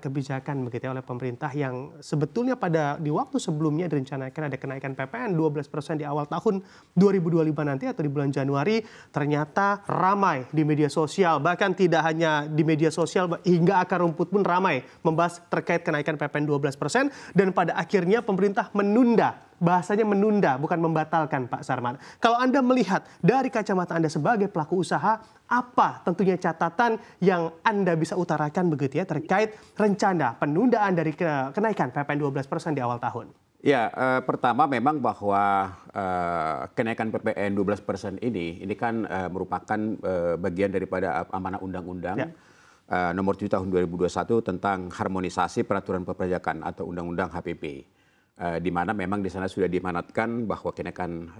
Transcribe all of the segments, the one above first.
kebijakan begitu ya oleh pemerintah yang sebetulnya di waktu sebelumnya direncanakan ada kenaikan PPN 12% di awal tahun 2025 nanti atau di bulan Januari, ternyata ramai di media sosial. Bahkan tidak hanya di media sosial, hingga akar rumput pun ramai membahas terkait kenaikan PPN 12%, dan pada akhirnya pemerintah menunda. Bahasanya menunda, bukan membatalkan, Pak Sarman. Kalau Anda melihat dari kacamata Anda sebagai pelaku usaha, apa tentunya catatan yang Anda bisa utarakan begitu ya terkait rencana penundaan dari kenaikan PPN 12% di awal tahun? Ya, pertama memang bahwa kenaikan PPN 12% ini kan merupakan bagian daripada amanah undang-undang nomor 7 tahun 2021 tentang harmonisasi peraturan perpajakan atau undang-undang HPP. Di mana memang di sana sudah diamanatkan bahwa kenaikan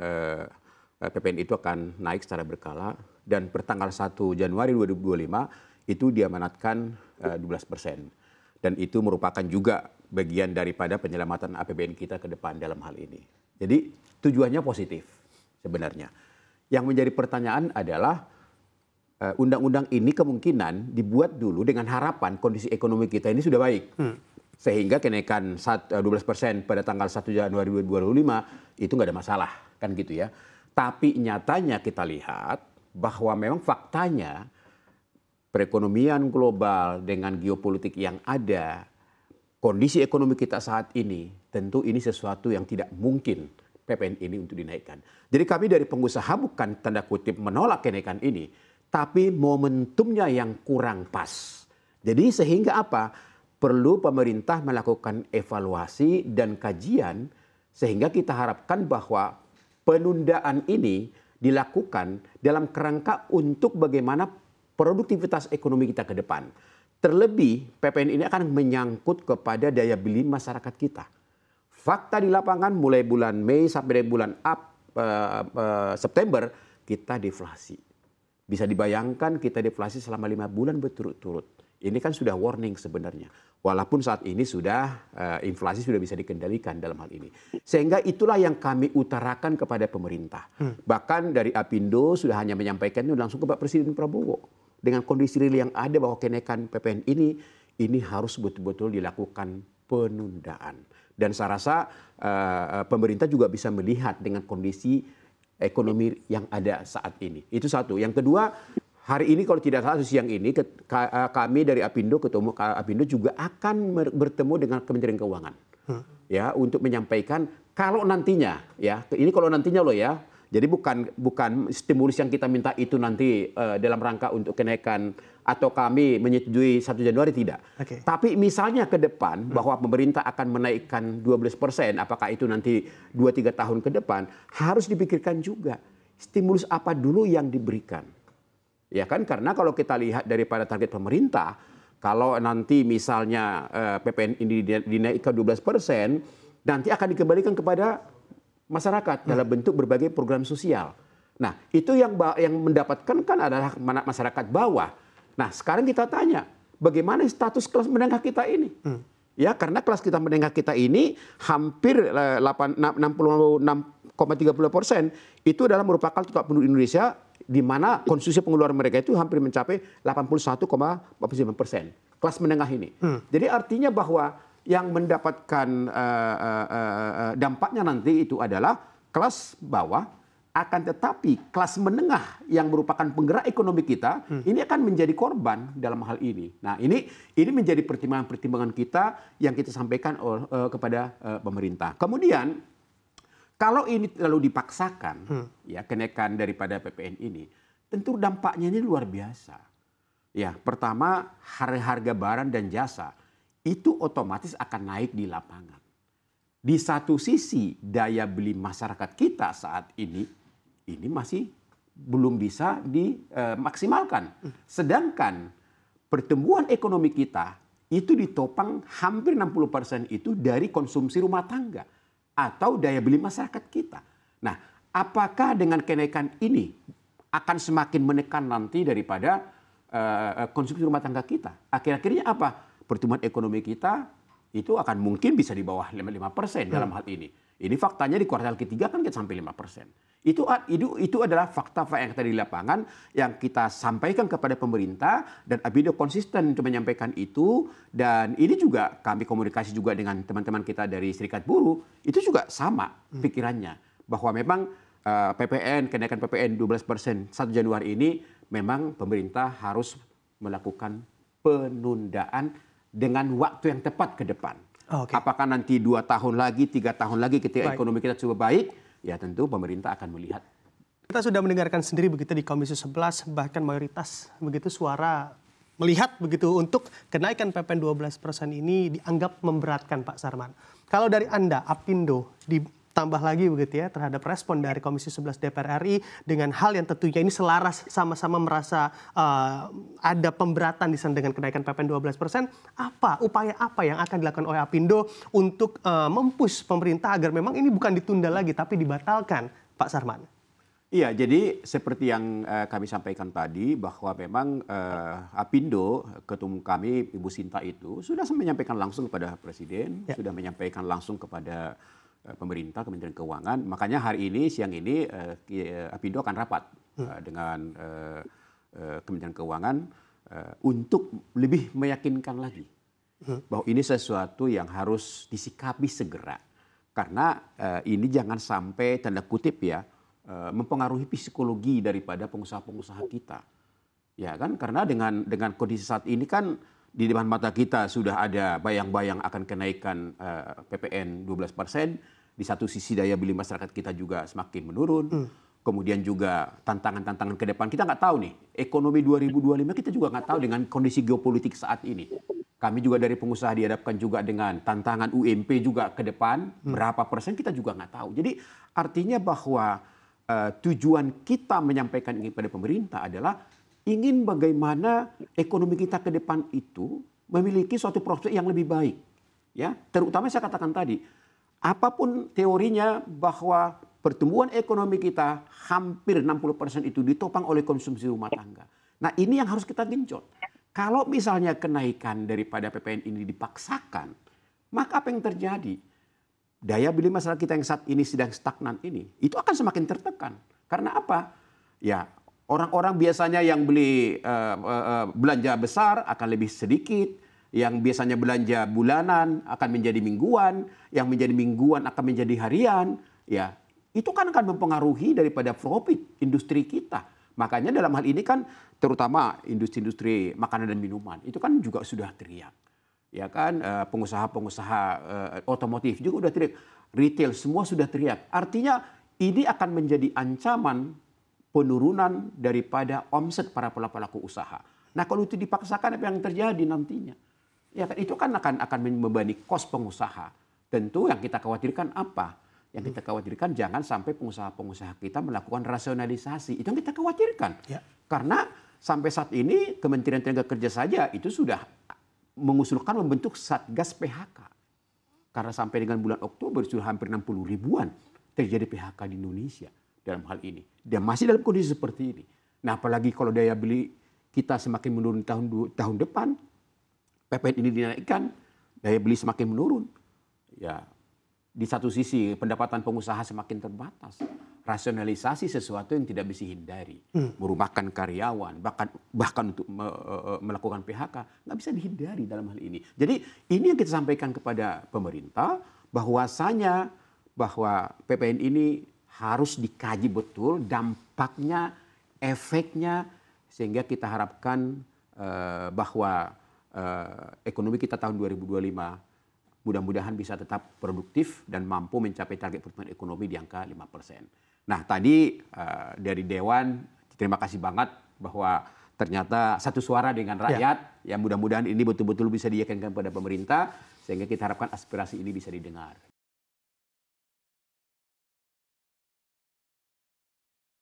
PPN itu akan naik secara berkala, dan pertanggal 1 Januari 2025 itu diamanatkan 12%. Dan itu merupakan juga bagian daripada penyelamatan APBN kita ke depan dalam hal ini. Jadi tujuannya positif sebenarnya. Yang menjadi pertanyaan adalah undang-undang ini kemungkinan dibuat dulu dengan harapan kondisi ekonomi kita ini sudah baik. Sehingga kenaikan 12% pada tanggal 1 Januari 2025 itu nggak ada masalah, kan gitu ya. Tapi nyatanya kita lihat bahwa memang faktanya perekonomian global dengan geopolitik yang ada, kondisi ekonomi kita saat ini, tentu ini sesuatu yang tidak mungkin PPN ini untuk dinaikkan. Jadi kami dari pengusaha bukan tanda kutip menolak kenaikan ini, tapi momentumnya yang kurang pas. Jadi sehingga apa? Perlu pemerintah melakukan evaluasi dan kajian sehingga kita harapkan bahwa penundaan ini dilakukan dalam kerangka untuk bagaimana produktivitas ekonomi kita ke depan. Terlebih PPN ini akan menyangkut kepada daya beli masyarakat kita. Fakta di lapangan mulai bulan Mei sampai bulan September kita deflasi. Bisa dibayangkan kita deflasi selama 5 bulan berturut-turut. Ini kan sudah warning sebenarnya. Walaupun saat ini sudah inflasi sudah bisa dikendalikan dalam hal ini. Sehingga itulah yang kami utarakan kepada pemerintah. Bahkan dari Apindo sudah hanya menyampaikan itu langsung ke Pak Presiden Prabowo. Dengan kondisi real yang ada bahwa kenaikan PPN ini harus betul-betul dilakukan penundaan. Dan saya rasa pemerintah juga bisa melihat dengan kondisi ekonomi yang ada saat ini. Itu satu. Yang kedua, hari ini kalau tidak salah siang ini kami dari Apindo, ketemu Apindo juga akan bertemu dengan Kementerian Keuangan. Ya, untuk menyampaikan kalau nantinya ya, ini kalau nantinya loh ya. Jadi bukan stimulus yang kita minta itu nanti dalam rangka untuk kenaikan atau kami menyetujui 1 Januari tidak. Tapi misalnya ke depan bahwa pemerintah akan menaikkan 12%, apakah itu nanti 2-3 tahun ke depan, harus dipikirkan juga stimulus apa dulu yang diberikan. Ya kan, karena kalau kita lihat daripada target pemerintah, kalau nanti misalnya PPN ini dinaikkan 12%, nanti akan dikembalikan kepada masyarakat dalam bentuk berbagai program sosial. Nah, itu yang mendapatkan kan adalah masyarakat bawah. Nah, sekarang kita tanya, bagaimana status kelas menengah kita ini? Ya, karena kelas kita menengah kita ini hampir 66,30% itu adalah merupakan total penduduk Indonesia, di mana konsumsi pengeluaran mereka itu hampir mencapai 81,49%. Kelas menengah ini. Jadi artinya bahwa yang mendapatkan dampaknya nanti itu adalah kelas bawah, akan tetapi kelas menengah yang merupakan penggerak ekonomi kita ini akan menjadi korban dalam hal ini. Nah, ini menjadi pertimbangan-pertimbangan kita yang kita sampaikan kepada pemerintah. Kemudian kalau ini terlalu dipaksakan, ya kenaikan daripada PPN ini, tentu dampaknya ini luar biasa. Ya, pertama harga barang dan jasa itu otomatis akan naik di lapangan. Di satu sisi daya beli masyarakat kita saat ini masih belum bisa dimaksimalkan. Sedangkan pertumbuhan ekonomi kita itu ditopang hampir 60% itu dari konsumsi rumah tangga atau daya beli masyarakat kita. Nah, apakah dengan kenaikan ini akan semakin menekan nanti daripada konsumsi rumah tangga kita? Akhir-akhirnya apa? Pertumbuhan ekonomi kita itu akan mungkin bisa di bawah 5% dalam hal ini. Ini faktanya di kuartal ketiga kan kita sampai 5%. Itu adalah fakta-fakta yang tadi di lapangan yang kita sampaikan kepada pemerintah, dan Apindo konsisten untuk menyampaikan itu. Dan ini juga kami komunikasi juga dengan teman-teman kita dari Serikat Buruh, itu juga sama pikirannya bahwa memang kenaikan PPN 12% 1 Januari ini memang pemerintah harus melakukan penundaan dengan waktu yang tepat ke depan. Apakah nanti 2 tahun lagi, 3 tahun lagi ketika ekonomi kita coba baik, ya tentu pemerintah akan melihat. Kita sudah mendengarkan sendiri begitu di Komisi 11, bahkan mayoritas begitu suara melihat begitu untuk kenaikan PPN 12% ini dianggap memberatkan, Pak Sarman. Kalau dari Anda, Apindo, ditambah lagi begitu ya terhadap respon dari Komisi 11 DPR RI dengan hal yang tentunya ini selaras, sama-sama merasa ada pemberatan di sana dengan kenaikan PPN 12%, upaya apa yang akan dilakukan oleh Apindo untuk mempush pemerintah agar memang ini bukan ditunda lagi tapi dibatalkan, Pak Sarman? Iya, jadi seperti yang kami sampaikan tadi bahwa memang Apindo, ketua umum kami Ibu Sinta itu sudah menyampaikan langsung kepada Presiden, sudah menyampaikan langsung kepada pemerintah, Kementerian Keuangan. Makanya hari ini, siang ini, Apindo akan rapat dengan Kementerian Keuangan untuk lebih meyakinkan lagi bahwa ini sesuatu yang harus disikapi segera. Karena ini jangan sampai, tanda kutip ya, mempengaruhi psikologi daripada pengusaha-pengusaha kita. Ya kan, karena dengan kondisi saat ini kan di depan mata kita sudah ada bayang-bayang akan kenaikan PPN 12%. Di satu sisi daya beli masyarakat kita juga semakin menurun. Kemudian juga tantangan-tantangan ke depan. Kita nggak tahu nih, ekonomi 2025 kita juga nggak tahu dengan kondisi geopolitik saat ini. Kami juga dari pengusaha dihadapkan juga dengan tantangan UMP juga ke depan. Berapa persen kita juga nggak tahu. Jadi artinya bahwa tujuan kita menyampaikan ini pada pemerintah adalah ingin bagaimana ekonomi kita ke depan itu memiliki suatu prospek yang lebih baik. Ya, terutama saya katakan tadi, apapun teorinya bahwa pertumbuhan ekonomi kita hampir 60% itu ditopang oleh konsumsi rumah tangga. Nah, ini yang harus kita genjot. Kalau misalnya kenaikan daripada PPN ini dipaksakan, maka apa yang terjadi? Daya beli masyarakat kita yang saat ini sedang stagnan ini, itu akan semakin tertekan. Karena apa? Ya, orang-orang biasanya yang beli belanja besar akan lebih sedikit, yang biasanya belanja bulanan akan menjadi mingguan, yang menjadi mingguan akan menjadi harian, ya itu kan akan mempengaruhi daripada profit industri kita. Makanya dalam hal ini kan terutama industri-industri makanan dan minuman itu kan juga sudah teriak. Ya kan, pengusaha-pengusaha otomotif juga udah teriak, retail semua sudah teriak. Artinya ini akan menjadi ancaman penurunan daripada omset para pelaku usaha. Nah, kalau itu dipaksakan apa yang terjadi nantinya? Ya kan, itu kan akan membebani kos pengusaha. Tentu yang kita khawatirkan apa? Yang kita khawatirkan jangan sampai pengusaha-pengusaha kita melakukan rasionalisasi. Itu yang kita khawatirkan. Ya. Karena sampai saat ini Kementerian Tenaga Kerja saja itu sudah mengusulkan membentuk Satgas PHK. Karena sampai dengan bulan Oktober sudah hampir 60 ribuan terjadi PHK di Indonesia dalam hal ini. Dan masih dalam kondisi seperti ini. Nah, apalagi kalau daya beli kita semakin menurun tahun depan, PPN ini dinaikkan, daya beli semakin menurun. Ya, di satu sisi pendapatan pengusaha semakin terbatas. Rasionalisasi sesuatu yang tidak bisa dihindari. Merumahkan karyawan, bahkan untuk melakukan PHK, nggak bisa dihindari dalam hal ini. Jadi ini yang kita sampaikan kepada pemerintah, bahwasanya bahwa PPN ini harus dikaji betul dampaknya, efeknya, sehingga kita harapkan bahwa ekonomi kita tahun 2025 mudah-mudahan bisa tetap produktif dan mampu mencapai target pertumbuhan ekonomi di angka 5%. Nah, tadi dari Dewan, terima kasih banget bahwa ternyata satu suara dengan rakyat, yang mudah-mudahan ini betul-betul bisa diyakinkan pada pemerintah, sehingga kita harapkan aspirasi ini bisa didengar.